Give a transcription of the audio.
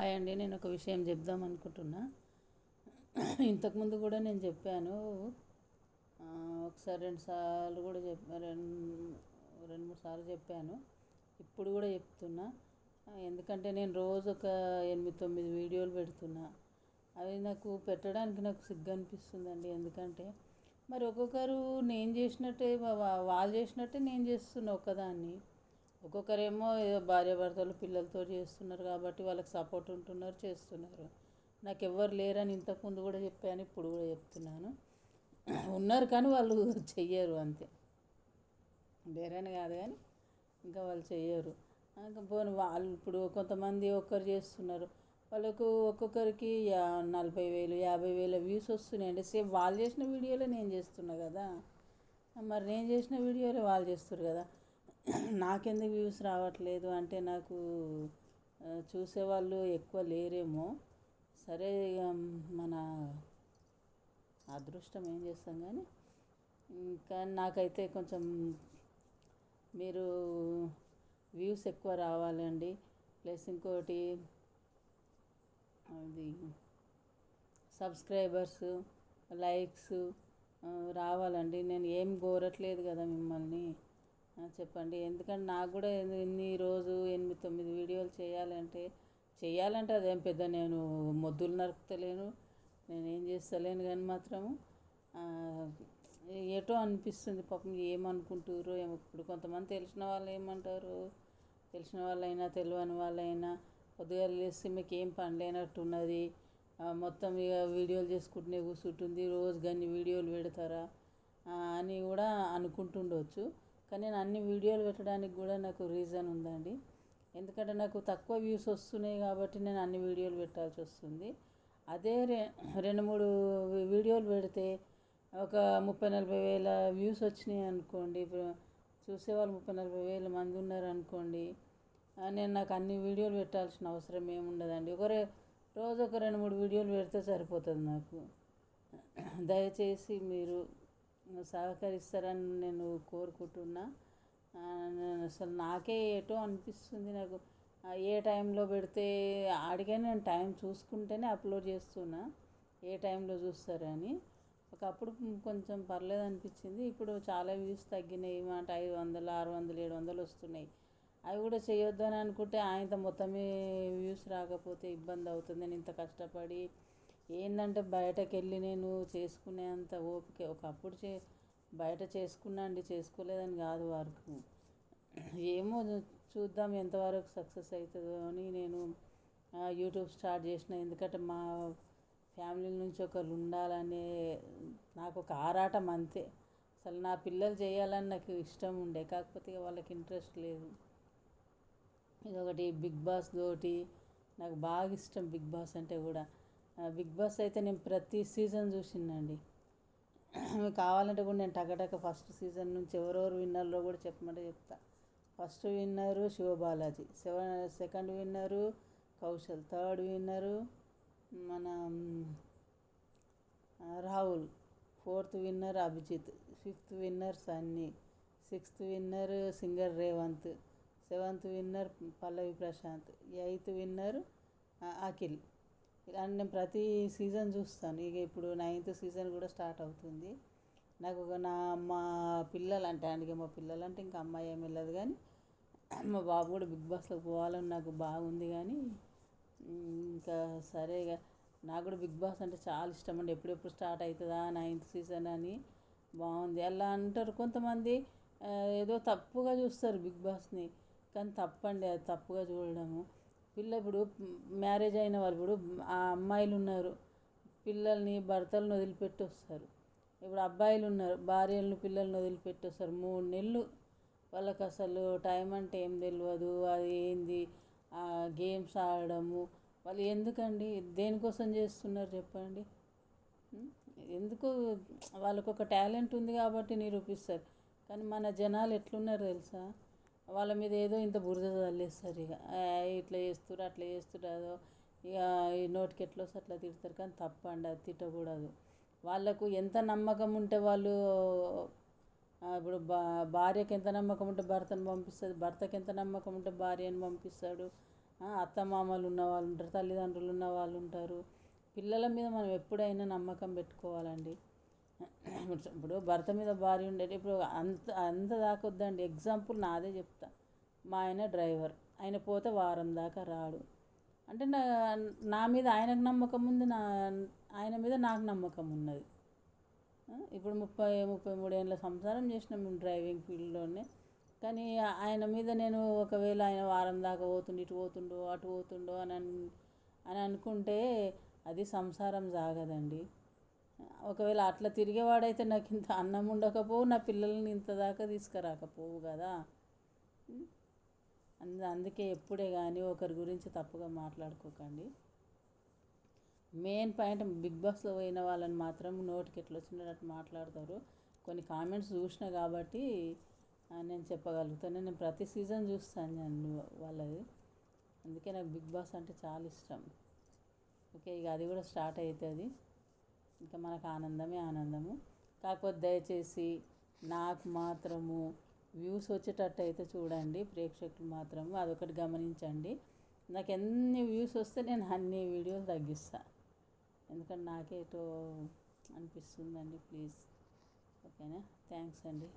Hi అండి. నేను ఒక విషయం చెప్దాం అనుకుంటున్నా. ఇంతకుముందు కూడా నేను చెప్పాను. ఒకసారి రెండు సార్లు కూడా రెండు మూడు సార్లు చెప్పాను. ఇప్పుడు కూడా చెప్తున్నా. ఎందుకంటే నేను రోజు ఒక 8-9 వీడియోలు పెడుతున్నా. అవి నాకు పెట్టడానికి నాకు సిగ్గు అనిపిస్తుందండి. ఎందుకంటే మరి ఒక్కొక్కరు నేను చేసినట్టే వాళ్ళు చేసినట్టే నేను చేస్తున్నా ఒక్కదాన్ని. ఒక్కొక్కరేమో ఏదో భార్యాభర్తలు పిల్లలతో చేస్తున్నారు కాబట్టి వాళ్ళకి సపోర్ట్ ఉంటున్నారు, చేస్తున్నారు. నాకు ఎవ్వరు లేరని ఇంతకుముందు కూడా చెప్పాను, ఇప్పుడు కూడా చెప్తున్నాను. ఉన్నారు కానీ వాళ్ళు చెయ్యరు, అంతే. లేరని కాదు కానీ ఇంకా వాళ్ళు చెయ్యరు. పోనీ వాళ్ళు ఇప్పుడు కొంతమంది ఒక్కరు చేస్తున్నారు, వాళ్ళకు ఒక్కొక్కరికి 40,000 50,000 వ్యూస్ వస్తున్నాయండి. సేమ్ వాళ్ళు చేసిన వీడియోలే నేను చేస్తున్నా కదా. మరి నేను చేసిన వీడియోలే వాళ్ళు చేస్తారు కదా. నాకెందుకు వ్యూస్ రావట్లేదు అంటే నాకు చూసేవాళ్ళు ఎక్కువ లేరేమో. సరే, ఇక మన అదృష్టం ఏం చేస్తాం. కానీ నాకైతే కొంచెం మీరు వ్యూస్ ఎక్కువ రావాలండి. ప్లస్ ఇంకోటి అది సబ్స్క్రైబర్స్, లైక్స్ రావాలండి. నేను ఏం కోరట్లేదు కదా మిమ్మల్ని. చెప్పండి. ఎందుకంటే నాకు కూడా ఇన్ని రోజు 8-9 వీడియోలు చేయాలంటే అదేం పెద్ద నేను మొద్దులు నరుకుతలేను, నేనేం చేస్తలేను. కానీ మాత్రము ఏటో అనిపిస్తుంది. పాపం ఏమనుకుంటారో ఏమో. ఇప్పుడు కొంతమంది తెలిసిన వాళ్ళు ఏమంటారు, తెలిసిన వాళ్ళైనా తెలియని వాళ్ళైనా పొద్దుగా లేస్తే మీకు ఏం పని లేనట్టున్నది, మొత్తం ఇక వీడియోలు చేసుకుంటూనే కూర్చుంటుంది, రోజు గన్ని వీడియోలు పెడతారా అని కూడా అనుకుంటుండవచ్చు. కానీ నేను అన్ని వీడియోలు పెట్టడానికి కూడా నాకు రీజన్ ఉందండి. ఎందుకంటే నాకు తక్కువ వ్యూస్ వస్తున్నాయి కాబట్టి నేను అన్ని వీడియోలు పెట్టాల్సి వస్తుంది. అదే 2-3 వీడియోలు పెడితే ఒక 30-40 వేల వ్యూస్ వచ్చినాయి అనుకోండి. ఇప్పుడు చూసేవాళ్ళు 30-40 వేల మంది ఉన్నారనుకోండి. నాకు అన్ని వీడియోలు పెట్టాల్సిన అవసరం ఏముండదండి. రోజు ఒక 2-3 వీడియోలు పెడితే సరిపోతుంది నాకు. దయచేసి మీరు సహకరిస్తారని నేను కోరుకుంటున్నా. అసలు నాకే ఏటో అనిపిస్తుంది. నాకు ఏ టైంలో పెడితే ఆడికే నేను టైం చూసుకుంటేనే అప్లోడ్ చేస్తున్నా, ఏ టైంలో చూస్తారని. ఒకప్పుడు కొంచెం పర్లేదు అనిపించింది. ఇప్పుడు చాలా వ్యూస్ తగ్గినాయి. మాట 500, 600, 700 వస్తున్నాయి. అవి కూడా చేయొద్దు అని అనుకుంటే ఆయనతో మొత్తమే వ్యూస్ రాకపోతే ఇబ్బంది అవుతుంది. నేను ఇంత కష్టపడి ఏంటంటే బయటకు వెళ్ళి నేను చేసుకునేంత ఓపిక ఒకప్పుడు బయట చేసుకున్నా అండి, చేసుకోలేదని కాదు. వరకు ఏమో చూద్దాం ఎంతవరకు సక్సెస్ అవుతుందో అని నేను యూట్యూబ్ స్టార్ట్ చేసిన. ఎందుకంటే మా ఫ్యామిలీ నుంచి ఒకరు ఉండాలనే నాకు ఒక ఆరాటం, అంతే. అసలు నా పిల్లలు చేయాలని నాకు ఇష్టం ఉండే, కాకపోతే వాళ్ళకి ఇంట్రెస్ట్ లేదు. ఇదొకటి. బిగ్ బాస్ తోటి నాకు బాగా ఇష్టం. బిగ్ బాస్ అంటే కూడా బిగ్ బాస్ అయితే నేను ప్రతి సీజన్ చూసిందండి. కావాలంటే కూడా నేను టకటక ఫస్ట్ సీజన్ నుంచి ఎవరెవరు విన్నర్లో కూడా చెప్పమంటే చెప్తా. First winner Siva Balaji, second winner Kaushal, third winner మన Rahul, fourth winner Abhijeet, fifth winner Sunny, sixth winner singer Revanth, seventh winner Pallavi Prashanth, eighth winner Akhil. ఇలా నేను ప్రతి సీజన్ చూస్తాను. ఇక ఇప్పుడు 9th సీజన్ కూడా స్టార్ట్ అవుతుంది. నాకు మా పిల్లలంటే మా పిల్లలంటే ఇంకా అమ్మాయి ఏమి వెళ్ళదు, కానీ మా బాబు కూడా బిగ్ బాస్లోకి పోవాలని నాకు బాగుంది. కానీ ఇంకా సరే, ఇక నాకు కూడా బిగ్ బాస్ అంటే చాలా ఇష్టం అండి. ఎప్పుడెప్పుడు స్టార్ట్ అవుతుందా 9th సీజన్ అని. బాగుంది అలా అంటారు కొంతమంది. ఏదో తప్పుగా చూస్తారు బిగ్ బాస్ని, కానీ తప్పండి అది, తప్పుగా చూడడము. ఇప్పుడు మ్యారేజ్ అయిన వాళ్ళు, ఇప్పుడు ఆ అమ్మాయిలు ఉన్నారు, పిల్లల్ని భర్తలను వదిలిపెట్టి వస్తారు. ఇప్పుడు అబ్బాయిలు ఉన్నారు, భార్యలను పిల్లల్ని వదిలిపెట్టి వస్తారు. 3 నెలలు వాళ్ళకి అసలు టైం అంటే ఏం తెలియదు. అది ఏంది గేమ్స్ ఆడడము. వాళ్ళు ఎందుకండి, దేనికోసం చేస్తున్నారు చెప్పండి. ఎందుకు? వాళ్ళకు ఒక టాలెంట్ ఉంది కాబట్టి నిరూపిస్తారు. కానీ మన జనాలు ఎట్లున్నారు తెలుసా, వాళ్ళ మీద ఏదో ఇంత బురద చల్లేస్తారు. ఇక ఇట్లా చేస్తారు అట్లా చేస్తారు, ఇక ఈ నోటికి ఎట్లా వస్తే అట్లా తిడతారు. కానీ తప్పండి, అది తిట్టకూడదు. వాళ్ళకు ఎంత నమ్మకం ఉంటే వాళ్ళు, ఇప్పుడు భార్యకి ఎంత నమ్మకం ఉంటే భర్తను పంపిస్తుంది, భర్తకి ఎంత నమ్మకం ఉంటే భార్యను పంపిస్తాడు. అత్తమామలు ఉన్న వాళ్ళు ఉంటారు, తల్లిదండ్రులు ఉన్న వాళ్ళు ఉంటారు. పిల్లల మీద మనం ఎప్పుడైనా నమ్మకం పెట్టుకోవాలండి. ఇప్పుడు భర్త మీద భార్య ఉండేది, ఇప్పుడు అంత అంత దాకా వద్దండి. ఎగ్జాంపుల్ నాదే చెప్తా. మా ఆయన డ్రైవర్, ఆయన పోతే వారం దాకా రాడు అంటే నా మీద ఆయనకు నమ్మకం ఉంది, ఆయన మీద నాకు నమ్మకం ఉన్నది. ఇప్పుడు 33 ఏళ్ళ సంసారం చేసినాం మేము డ్రైవింగ్ ఫీల్డ్లోనే. కానీ ఆయన మీద నేను ఒకవేళ ఆయన వారం దాకా పోతుండు, ఇటు పోతుండో అటు పోతుండో అని అనుకుంటే అది సంసారం సాగదండి. ఒకవేళ అట్లా తిరిగేవాడైతే నాకు ఇంత అన్నం ఉండకపోవు, నా పిల్లల్ని ఇంత దాకా తీసుకురాకపోవు కదా. అందుకే ఎప్పుడే కానీ ఒకరి గురించి తప్పుగా మాట్లాడుకోకండి. మెయిన్ పాయింట్, బిగ్ బాస్లో పోయిన వాళ్ళని మాత్రం నోటికి ఎట్లా వచ్చినట్టు మాట్లాడతారు. కొన్ని కామెంట్స్ చూసిన కాబట్టి నేను చెప్పగలుగుతాను. నేను ప్రతి సీజన్ చూస్తాను నేను వాళ్ళది, అందుకే నాకు బిగ్ బాస్ అంటే చాలా ఇష్టం. ఓకే, ఇక అది కూడా స్టార్ట్ అవుతుంది. ఇంకా మనకు ఆనందమే ఆనందము. కాకపోతే దయచేసి నాకు మాత్రము వ్యూస్ వచ్చేటట్టు అయితే చూడండి ప్రేక్షకులు మాత్రము, అదొకటి గమనించండి. నాకు ఎన్ని వ్యూస్ వస్తే నేను అన్ని వీడియోలు తగ్గిస్తాను, ఎందుకంటే నాకేటో అనిపిస్తుందండి. ప్లీజ్, ఓకేనా? థ్యాంక్స్ అండి.